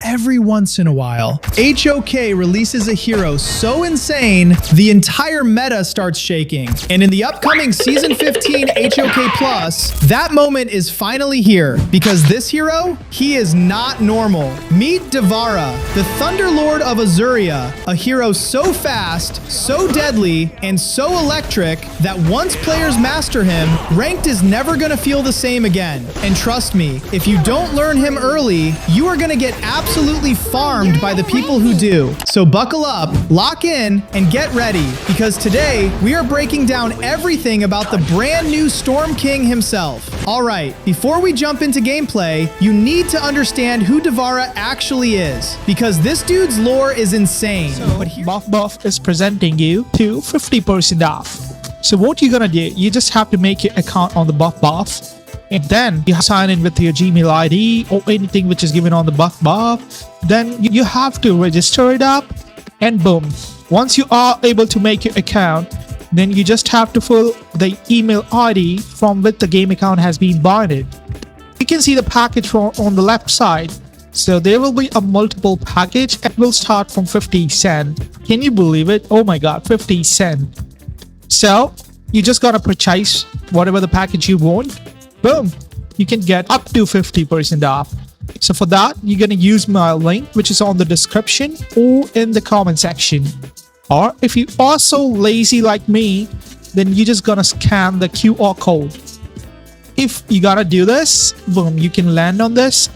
Every once in a while, HOK releases a hero so insane, the entire meta starts shaking. And in the upcoming Season 15 HOK Plus, that moment is finally here. Because this hero, he is not normal. Meet Dvara, the Thunderlord of Azuria, a hero so fast, so deadly, and so electric that once players master him, ranked is never gonna feel the same again. And trust me, if you don't learn him early, you are gonna get absolutely farmed by the people who do. So buckle up, lock in, and get ready, because today we are breaking down everything about the brand new Storm King himself. Alright, before we jump into gameplay, you need to understand who Devara actually is, because this dude's lore is insane. So Buff is presenting you to 50% off. So what you're gonna do, you just have to make your account on the Buff. And then you sign in with your Gmail ID or anything which is given on the Buff. Then you have to register it up, and boom. Once you are able to make your account, then you just have to fill the email ID from which the game account has been binded. You can see the package on the left side. So there will be a multiple package. It will start from 50 cents. Can you believe it? Oh my god, 50 cents. So you just gotta purchase whatever the package you want. Boom, you can get up to 50% off. So for that, you're gonna use my link, which is on the description or in the comment section. Or if you are so lazy like me, then you're just gonna scan the QR code. If you gotta do this, boom, you can land on this.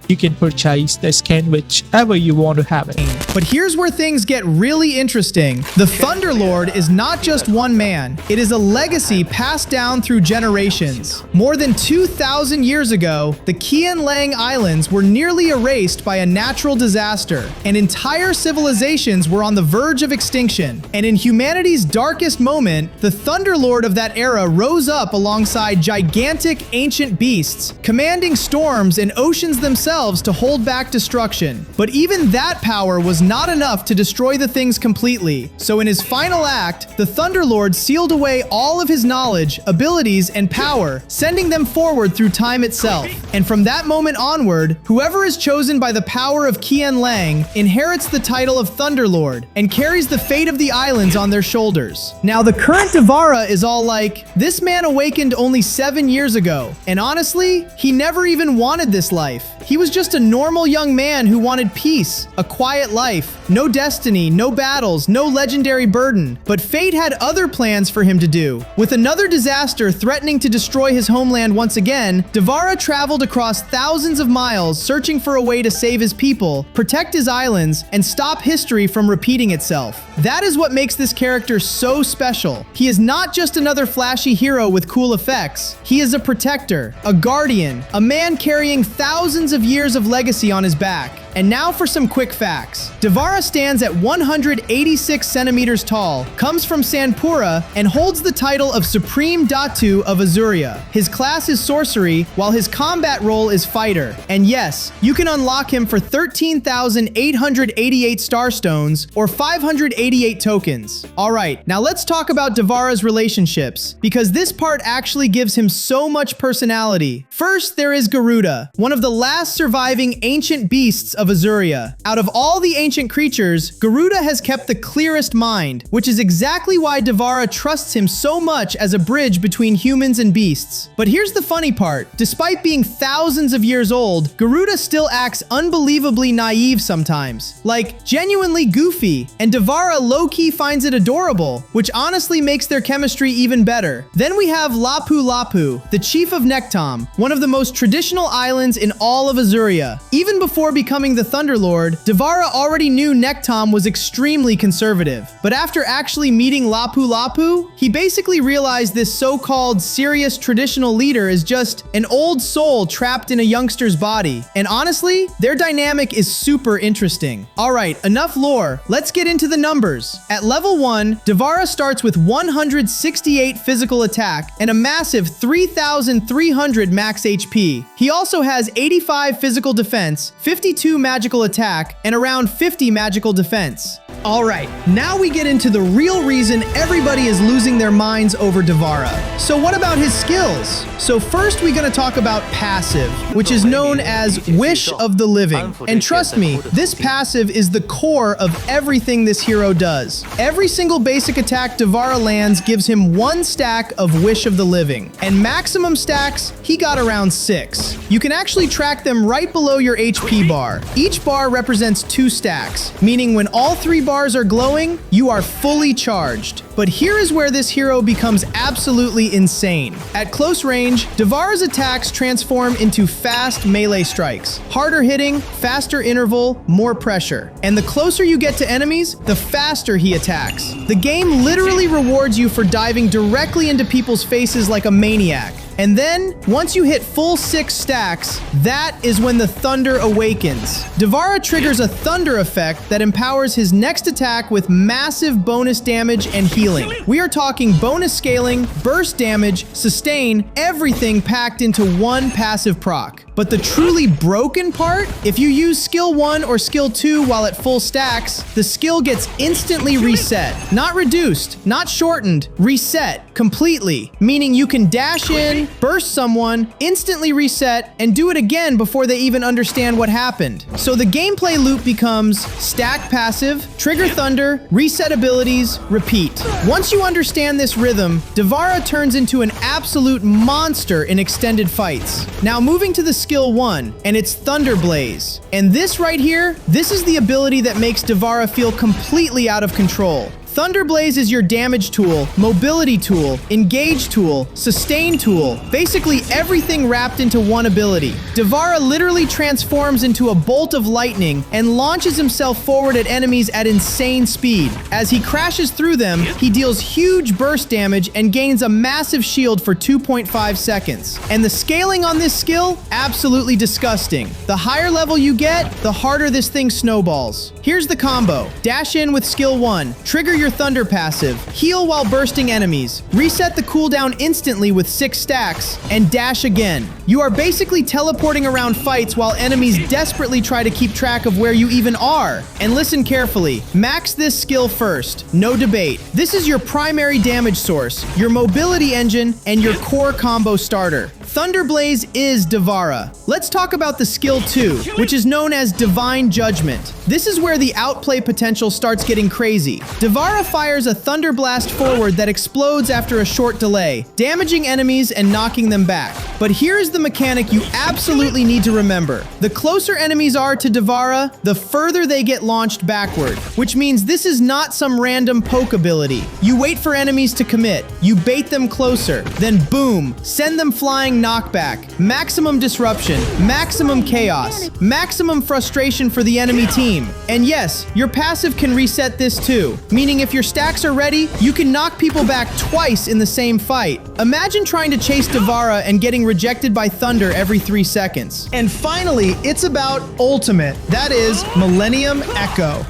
You can purchase the skin whichever you want to have it. But here's where things get really interesting. The Thunderlord is not just one man. It is a legacy passed down through generations. More than 2,000 years ago, the Qianlang Islands were nearly erased by a natural disaster, and entire civilizations were on the verge of extinction. And in humanity's darkest moment, the Thunderlord of that era rose up alongside gigantic ancient beasts, commanding storms and oceans themselves to hold back destruction. But even that power was not enough to destroy the things completely. So in his final act, the Thunderlord sealed away all of his knowledge, abilities, and power, sending them forward through time itself. And from that moment onward, whoever is chosen by the power of Qianlang inherits the title of Thunderlord and carries the fate of the islands on their shoulders. Now the current Devara is all like, this man awakened only 7 years ago, and honestly, he never even wanted this life. He was just a normal young man who wanted peace, a quiet life, no destiny, no battles, no legendary burden. But fate had other plans for him to do. With another disaster threatening to destroy his homeland once again, Devara traveled across thousands of miles searching for a way to save his people, protect his islands, and stop history from repeating itself. That is what makes this character so special. He is not just another flashy hero with cool effects. He is a protector, a guardian, a man carrying thousands of years of legacy on his back. And now for some quick facts. Devara stands at 186 centimeters tall, comes from Sanpura, and holds the title of Supreme Datu of Azuria. His class is Sorcery, while his combat role is Fighter. And yes, you can unlock him for 13,888 Starstones, or 588 tokens. Alright, now let's talk about Devara's relationships, because this part actually gives him so much personality. First, there is Garuda, one of the last surviving ancient beasts of Azuria. Out of all the ancient creatures, Garuda has kept the clearest mind, which is exactly why Devara trusts him so much as a bridge between humans and beasts. But here's the funny part. Despite being thousands of years old, Garuda still acts unbelievably naive sometimes. Like, genuinely goofy. And Devara low-key finds it adorable, which honestly makes their chemistry even better. Then we have Lapu Lapu, the chief of Nektom, one of the most traditional islands in all of Azuria. Even before becoming the Thunderlord, Devara already knew Nektom was extremely conservative. But after actually meeting Lapu Lapu, he basically realized this so-called serious traditional leader is just an old soul trapped in a youngster's body. And honestly, their dynamic is super interesting. Alright, enough lore. Let's get into the numbers. At level 1, Devara starts with 168 physical attack and a massive 3,300 max HP. He also has 85 physical defense, 52 magical attack and around 50 magical defense. Alright, now we get into the real reason everybody is losing their minds over Devara. So what about his skills? So first we're gonna talk about passive, which is known as Wish of the Living. And trust me, this passive is the core of everything this hero does. Every single basic attack Devara lands gives him 1 stack of Wish of the Living. And maximum stacks, he got around 6. You can actually track them right below your HP bar. Each bar represents 2 stacks, meaning when all 3 bars are glowing, you are fully charged. But here is where this hero becomes absolutely insane. At close range, Devara's attacks transform into fast melee strikes. Harder hitting, faster interval, more pressure. And the closer you get to enemies, the faster he attacks. The game literally rewards you for diving directly into people's faces like a maniac. And then, once you hit full 6 stacks, that is when the thunder awakens. Dvara triggers a thunder effect that empowers his next attack with massive bonus damage and healing. We are talking bonus scaling, burst damage, sustain, everything packed into one passive proc. But the truly broken part? If you use skill 1 or skill 2 while at full stacks, the skill gets instantly reset. Not reduced, not shortened, reset completely. Meaning you can dash in, burst someone, instantly reset, and do it again before they even understand what happened. So the gameplay loop becomes stack passive, trigger thunder, reset abilities, repeat. Once you understand this rhythm, Devara turns into an absolute monster in extended fights. Now moving to the skill 1, and it's Thunder Blaze. And this right here, this is the ability that makes Devara feel completely out of control. Thunder Blaze is your damage tool, mobility tool, engage tool, sustain tool, basically everything wrapped into one ability. Devara literally transforms into a bolt of lightning and launches himself forward at enemies at insane speed. As he crashes through them, he deals huge burst damage and gains a massive shield for 2.5 seconds. And the scaling on this skill? Absolutely disgusting. The higher level you get, the harder this thing snowballs. Here's the combo. Dash in with skill 1, trigger your thunder passive, heal while bursting enemies, reset the cooldown instantly with 6 stacks, and dash again. You are basically teleporting around fights while enemies desperately try to keep track of where you even are. And listen carefully, max this skill first, no debate. This is your primary damage source, your mobility engine, and your core combo starter. Thunder Blaze is Devara. Let's talk about the skill 2, which is known as Divine Judgment. This is where the outplay potential starts getting crazy. Devara fires a thunder blast forward that explodes after a short delay, damaging enemies and knocking them back. But here is the mechanic you absolutely need to remember. The closer enemies are to Devara, the further they get launched backward, which means this is not some random poke ability. You wait for enemies to commit, you bait them closer, then boom, send them flying knockback, maximum disruption, maximum chaos, maximum frustration for the enemy team. And yes, your passive can reset this too, meaning if your stacks are ready, you can knock people back twice in the same fight. Imagine trying to chase Devara and getting rejected by thunder every 3 seconds. And finally, it's about ultimate, that is Millennium Echo.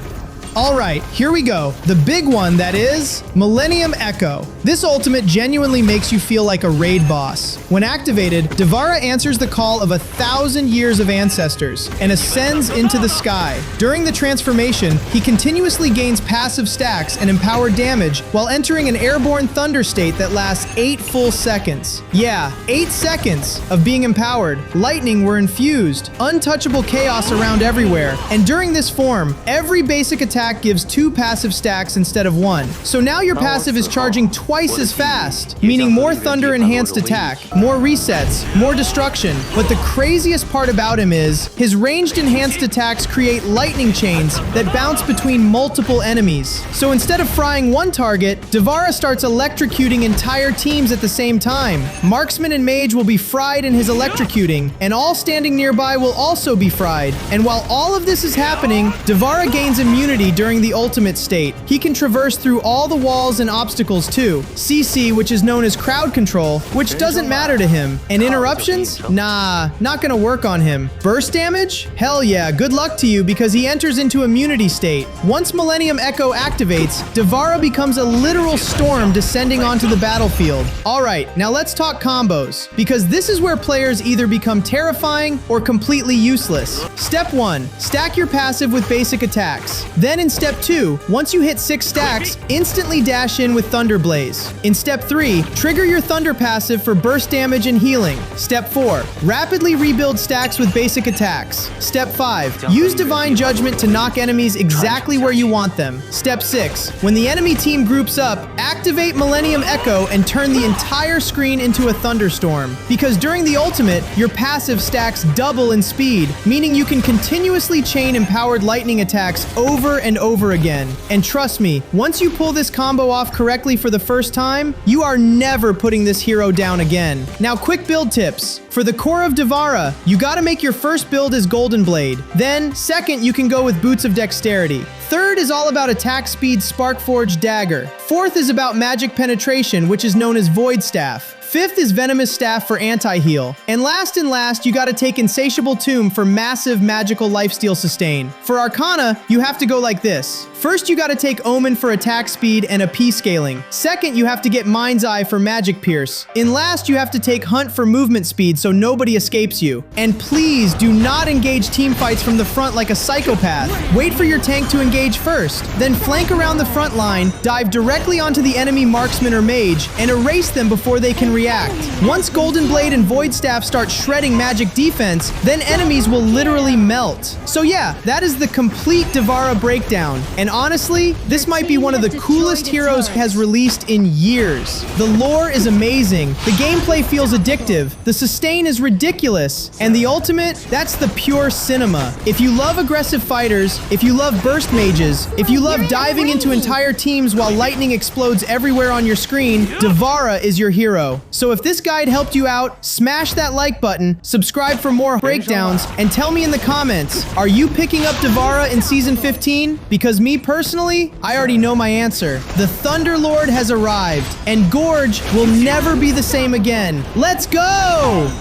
Alright, here we go. The big one, that is Millennium Echo. This ultimate genuinely makes you feel like a raid boss. When activated, Devara answers the call of 1,000 years of ancestors and ascends into the sky. During the transformation, he continuously gains passive stacks and empowered damage while entering an airborne thunder state that lasts 8 full seconds. Yeah, 8 seconds of being empowered. Lightning were infused, untouchable chaos around everywhere, and during this form, every basic attack gives 2 passive stacks instead of 1. So now your passive is charging twice as fast, meaning more thunder enhanced attack, more resets, more destruction. But the craziest part about him is his ranged enhanced attacks create lightning chains that bounce between multiple enemies. So instead of frying one target, Devara starts electrocuting entire teams at the same time. Marksman and mage will be fried in his electrocuting, and all standing nearby will also be fried. And while all of this is happening, Devara gains immunity during the ultimate state. He can traverse through all the walls and obstacles too. CC, which is known as crowd control, which doesn't matter to him. And interruptions? Nah, not gonna work on him. Burst damage? Hell yeah, good luck to you because he enters into immunity state. Once Millennium Echo activates, Dvara becomes a literal storm descending onto the battlefield. Alright, now let's talk combos, because this is where players either become terrifying or completely useless. Step 1, stack your passive with basic attacks. Then in step 2, once you hit 6 stacks, instantly dash in with Thunder Blaze. In step 3, trigger your Thunder passive for burst damage and healing. Step 4, rapidly rebuild stacks with basic attacks. Step 5, use Divine Judgment to knock enemies exactly where you want them. Step 6, when the enemy team groups up, activate Millennium Echo and turn the entire screen into a thunderstorm. Because during the ultimate, your passive stacks double in speed, meaning you can continuously chain empowered lightning attacks over and over again. And trust me, once you pull this combo off correctly for the first time, you are never putting this hero down again. Now, quick build tips. For the core of Devara, you gotta make your first build as Golden Blade. Then, second, you can go with Boots of Dexterity. Third is all about attack speed Sparkforged Dagger. Fourth is about magic penetration, which is known as Void Staff. Fifth is Venomous Staff for anti-heal. And last, you gotta take Insatiable Tomb for massive magical lifesteal sustain. For Arcana, you have to go like this. First, you gotta take Omen for attack speed and AP scaling. Second, you have to get Mind's Eye for magic pierce. And last, you have to take Hunt for movement speed so nobody escapes you. And please do not engage team fights from the front like a psychopath. Wait for your tank to engage first. Then flank around the front line, dive directly onto the enemy marksman or mage, and erase them before they can react. Once Golden Blade and Void Staff start shredding magic defense, then enemies will literally melt. So yeah, that is the complete Devara breakdown. And honestly, this might be one of the coolest heroes has released in years. The lore is amazing, the gameplay feels addictive, the sustain is ridiculous, and the ultimate, that's the pure cinema. If you love aggressive fighters, if you love burst mages, if you love diving into entire teams while lightning explodes everywhere on your screen, Devara is your hero. So if this guide helped you out, smash that like button, subscribe for more breakdowns, and tell me in the comments, are you picking up Devara in Season 15? Because me personally, I already know my answer. The Thunder Lord has arrived, and Gorge will never be the same again. Let's go!